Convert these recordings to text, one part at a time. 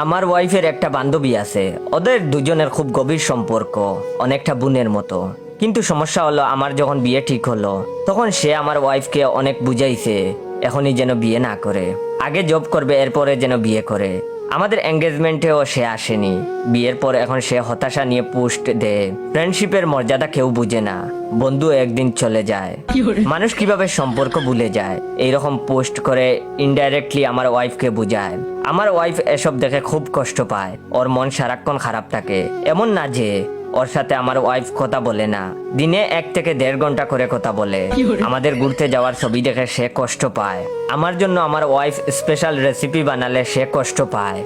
আমার ওয়াইফের একটা বান্ধবী আছে, ওদের দুজনের খুব গভীর সম্পর্ক, অনেকটা বোনের মতো। কিন্তু সমস্যা হলো, আমার যখন বিয়ে ঠিক হলো তখন সে আমার ওয়াইফকে অনেক বুঝাইছে এখনই যেন বিয়ে না করে, আগে জব করবে এরপরে যেন বিয়ে করে। আমাদের এঙ্গেজমেন্টেও সে আসেনি। বিয়ের পর এখন সে হতাশা নিয়ে পোস্ট দেয়। ফ্রেন্ডশিপের মর্যাদা কেউ বুঝে না, বন্ধু একদিন চলে যায়, মানুষ কিভাবে সম্পর্ক ভুলে যায়, এইরকম পোস্ট করে ইনডাইরেক্টলি আমার ওয়াইফকে বুঝায়। আমার ওয়াইফ এসব দেখে খুব কষ্ট পায়, ওর মন সারাক্ষণ খারাপ থাকে। এমন না যে ওর সাথে আমার ওয়াইফ কথা বলে না, দিনে 1 থেকে 1.5 ঘন্টা করে কথা বলে। আমাদের ঘুরতে যাওয়ার ছবি দেখে সে কষ্ট পায়। আমার জন্য আমার ওয়াইফ স্পেশাল রেসিপি বানালে সে কষ্ট পায়।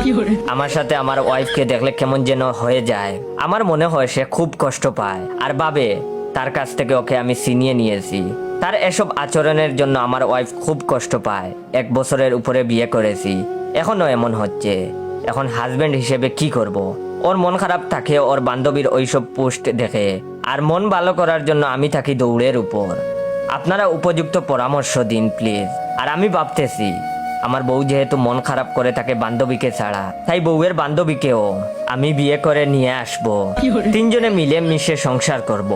আমার সাথে আমার ওয়াইফকে দেখলে কেমন যেন হয়ে যায়। আমার মনে হয় সে খুব কষ্ট পায় আর ভাবে তার কাছ থেকে ওকে আমি ছিনিয়ে নিয়েছি। তার এসব আচরণের জন্য আমার ওয়াইফ খুব কষ্ট পায়। 1 বছরের উপরে বিয়ে করেছি, এখনো এমন হচ্ছে। এখন হাজবেন্ড হিসেবে কি করব? ওর মন খারাপ থাকে ওর বান্ধবীর ওইসব পোস্ট দেখে, আর মন ভালো করার জন্য আমি থাকি দৌড়ের উপর। আপনারা উপযুক্ত পরামর্শ দিন প্লিজ। আর আমি ভাবতেছি, আমার বউ যেহেতু মন খারাপ করে থাকে বান্ধবীকে ছাড়া, তাই বউয়ের বান্ধবীকেও আমি বিয়ে করে নিয়ে আসবো। 3 জনে মিলে মিশে সংসার করব।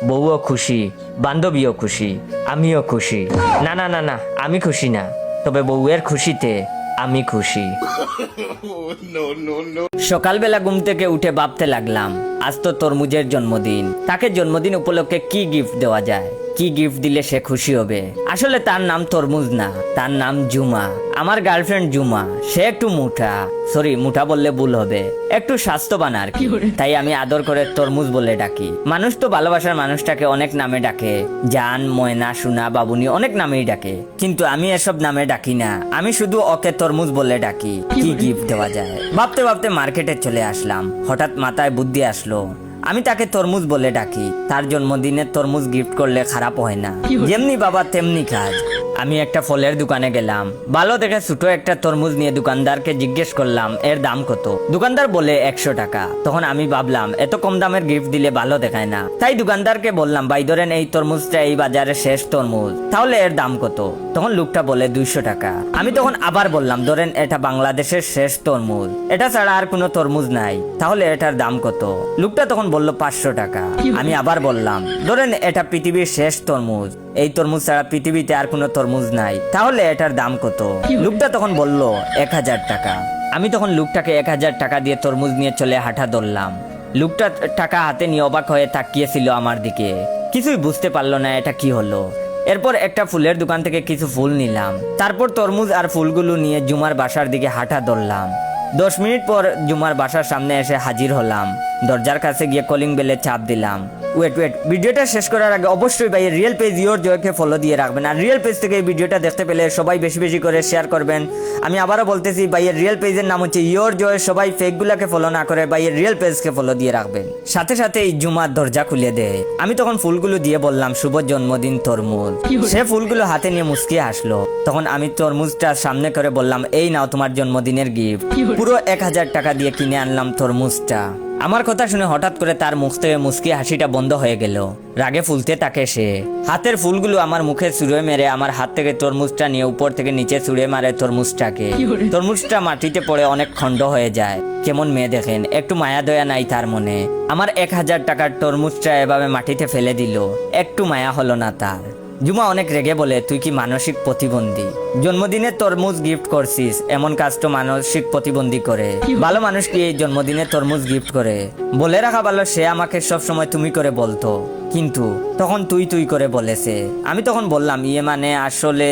বউও খুশি, বান্ধবীও খুশি, আমিও খুশি। না না না না, আমি খুশি না, তবে বউয়ের খুশিতে আমি খুশি। সকালবেলা ঘুম থেকে উঠে ভাবতে লাগলাম, আজ তো তরমুজের জন্মদিন। তাকে জন্মদিন উপলক্ষে কি গিফট দেওয়া যায়, কি গিফট দিলে সে খুশি হবে। আসলে তার নাম তরমুজ না, তার নাম জুমা। আমার গার্লফ্রেন্ড জুমা। সে একটু মুঠা, সরি মুঠা বললে ভুল হবে, একটু স্বাস্থ্যবান আর কি। তাই আমি আদর করে তরমুজ বলে ডাকি। মানুষ তো ভালোবাসার মানুষটাকে অনেক নামে ডাকে, জান, ময়না, সোনা, বাবুনি, অনেক নামেই ডাকে। কিন্তু আমি এসব নামে ডাকি না, আমি শুধু ওকে তরমুজ বলে ডাকি। কি গিফট দেওয়া যায় ভাবতে ভাবতে মার্কেটে চলে আসলাম। হঠাৎ মাথায় বুদ্ধি আসলো, আমি তাকে তরমুজ বলে ডাকি। তার জন্মদিনে তরমুজ গিফট করলে খারাপ হয় না। যেমনি বাবা তেমনি কাজ। আমি একটা ফলের দোকানে গেলাম, ভালো দেখে ছোট একটা তরমুজ নিয়ে দোকানদারকে জিজ্ঞেস করলাম এর দাম কত। দোকানদার বলে 100 টাকা। তখন আমি ভাবলাম এত কম দামের গিফট দিলে ভালো দেখায় না, তাই দোকানদারকে বললাম, ভাই ধরেন এই তরমুজটা এই বাজারে শেষ তরমুজ, তাহলে এর দাম কত? তখন লোকটা বলে 200 টাকা। আমি তখন আবার বললাম, ধরেন এটা বাংলাদেশের শেষ তরমুজ, এটা ছাড়া আর কোনো তরমুজ নাই, তাহলে এটার দাম কত? লোকটা তখন বলল 500 টাকা। আমি আবার বললাম, ধরেন এটা পৃথিবীর শেষ তরমুজ, এই তরমুজ ছাড়া পৃথিবীতে আর কোনো তরমুজ নাই, তাহলে এটার দাম কত? লোকটা তখন বলল 1000 টাকা। আমি তখন লোকটাকে 1000 টাকা দিয়ে তরমুজ নিয়ে চলে হাঁটা ধরলাম। লোকটা টাকা হাতে নিয়ে অবাক হয়ে তাকিয়েছিল আমার দিকে, কিছুই বুঝতে পারলো না এটা কি হলো। এরপর একটা ফুলের দোকান থেকে কিছু ফুল নিলাম, তারপর তরমুজ আর ফুলগুলো নিয়ে জুমার বাসার দিকে হাঁটা ধরলাম। 10 মিনিট পর জুমার বাসার সামনে এসে হাজির হলাম। দরজার কাছে গিয়ে কলিং বেলে চাপ দিলাম। ওয়েট, ভিডিওটা শেষ করার আগে অবশ্যই ভাই রিয়েল পেজ ইয়োর জয়কে ফলো দিয়ে রাখবেন। আর রিয়েল পেজ থেকে এই ভিডিওটা দেখতে পেলে সবাই বেশি বেশি করে শেয়ার করবেন। আমি আবারও বলতেছি, ভাইয়ের রিয়েল পেজের নাম হচ্ছে ইয়োর জয়। সবাই ফেকগুলাকে ফলো না করে ভাইয়ের রিয়েল পেজকে ফলো দিয়ে রাখবেন। সাথে সাথে এই জুমার দরজা খুলে দেয়। আমি তখন ফুলগুলো দিয়ে বললাম, শুভ জন্মদিন তরমুজ। সে ফুলগুলো হাতে নিয়ে মুচকি হাসলো। তখন আমি তরমুজটা সামনে করে বললাম, এই নাও তোমার জন্মদিনের গিফট। পুরো 1000 টাকা দিয়ে কিনে আনলাম তরমুজটা। আমার কথা শুনে হঠাৎ করে তার মুখ থেকে মুচকি হাসিটা বন্ধ হয়ে গেল। রাগে ফুলতে থাকে সে। হাতের ফুলগুলো আমার মুখে ছুঁড়ে মেরে আমার হাত থেকে তরমুজটা নিয়ে উপর থেকে নিচে ছুঁড়ে মারে তরমুজটাকে। তরমুজটা মাটিতে পড়ে অনেক খণ্ড হয়ে যায়। কেমন মেয়ে দেখেন, একটু মায়া দয়া নাই তার মনে। আমার 1000 টাকার তরমুজটা এভাবে মাটিতে ফেলে দিল, একটু মায়া হলো না তার। জুমা অনেক রেগে বলে, তুই কি মানসিক প্রতিবন্ধী? জন্মদিনে তরমুজ গিফট করছিস, এমন কাজ তো মানসিক প্রতিবন্ধী করে। ভালো মানুষ কি এই জন্মদিনে তরমুজ গিফট করে? বলে রাখা ভালো, সে আমাকে সব সময় তুমি করে বলতো, কিন্তু তখন তুই করে বলেছে। আমি তখন বললাম, মানে আসলে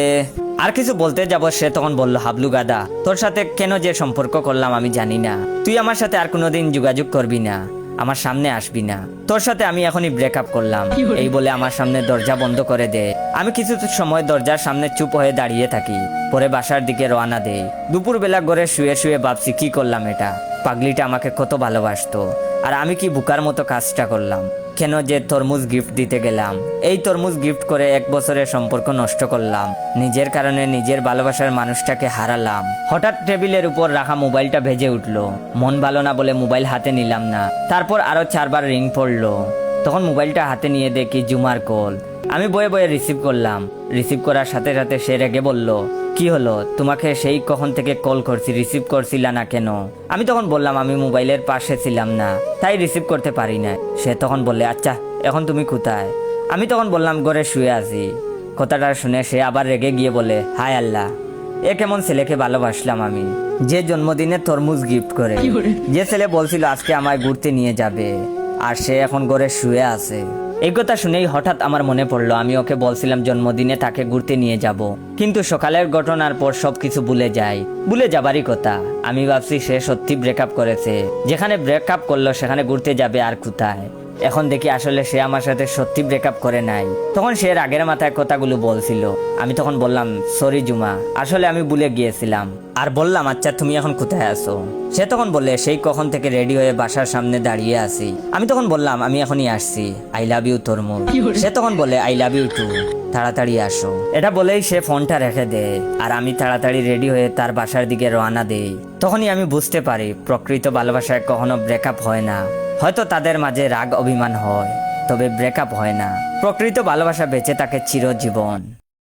আর কিছু বলতে যাব। সে তখন বলল, হাবলু গাদা, তোর সাথে কেন যে সম্পর্ক করলাম আমি জানি না। তুই আমার সাথে আর কোনোদিন যোগাযোগ করবি না, আমার সামনে আসবি না, তোর সাথে আমি এখনই ব্রেকআপ করলাম। এই বলে আমার সামনে দরজা বন্ধ করে দেয়। আমি কিছু সময় দরজার সামনে চুপ হয়ে দাঁড়িয়ে থাকি, পরে বাসার দিকে রওনা দেই। দুপুরবেলা ঘরে শুয়ে শুয়ে ভাবছি, কি করলাম এটা? পাগলিটা আমাকে কত ভালোবাসতো, আর আমি কি বোকার মতো কাজটা করলাম? কেন যে তরমুজ গিফট দিতে গেলাম? এই তরমুজ গিফট করে 1 বছরের সম্পর্ক নষ্ট করলাম। নিজের কারণে নিজের ভালোবাসার মানুষটাকে হারালাম। হঠাৎ টেবিলের উপর রাখা মোবাইলটা ভেজে উঠলো। মন ভালো না বলে মোবাইল হাতে নিলাম না। তারপর আরো 4 বার রিং পড়লো। তখন মোবাইলটা হাতে নিয়ে দেখি জুমার কল। আমি বয়ে বয়ে রিসিভ করলাম। রিসিভ করার সাথে সাথে সে রেগে বলল, কি হলো, তোমাকে সেই কখন থেকে কল করছি, রিসিভ করছিলা না কেন? আমি তখন বললাম আমি মোবাইলের পাশে ছিলাম না, তাই রিসিভ করতে পারি না। সে তখন বললে, আচ্ছা এখন তুমি কোথায়? আমি তখন বললাম ঘরে শুয়ে আছি। কথাটা শুনে সে আবার রেগে গিয়ে বলে, হায় আল্লাহ, এ কেমন ছেলেকে ভালোবাসলাম আমি, যে জন্মদিনে তরমুজ গিফট করে, যে ছেলে বলছিল আজকে আমায় ঘুরতে নিয়ে যাবে, আর সে এখন ঘরে শুয়ে আছে। এই কথা শুনেই হঠাৎ আমার মনে পড়লো আমি ওকে বলছিলাম জন্মদিনে তাকে ঘুরতে নিয়ে যাব, কিন্তু সকালের ঘটনার পর সবকিছু ভুলে যাই। ভুলে যাবারই কথা। আমি ভাবছি সে সত্যি ব্রেকআপ করেছে, যেখানে ব্রেকআপ করলো সেখানে ঘুরতে যাবে আর কোথায়। এখন দেখি আসলে সে আমার সাথে সত্যি ব্রেকআপ করে নাই। তখন সে রাগের মাথায় কথাগুলো বলছিল। আমি তখন বললাম, সরি জুমা, আসলে আমি ভুলে গিয়েছিলাম। আর বললাম, আচ্ছা তুমি এখন কোথায় আছো? সে তখন বলে, সেই কখন থেকে রেডি হয়ে বাসার সামনে দাঁড়িয়ে আছি। আমি তখন বললাম, আমি এখনই আসছি, আই লাভ ইউ তরমুজ। সে তখন বলে, আই লাভ ইউ টু, তাড়াতাড়ি আসো। এটা বলেই সে ফোনটা রেখে দেয়, আর আমি তাড়াতাড়ি রেডি হয়ে তার বাসার দিকে রওনা দেই। তখনই আমি বুঝতে পারি প্রকৃত ভালোবাসায় কখনো ব্রেকআপ হয় না। হয়তো তাদের মাঝে রাগ অভিমান হয়, তবে ব্রেকআপ হয় না। প্রকৃত ভালোবাসা বেঁচে থাকে চিরজীবন।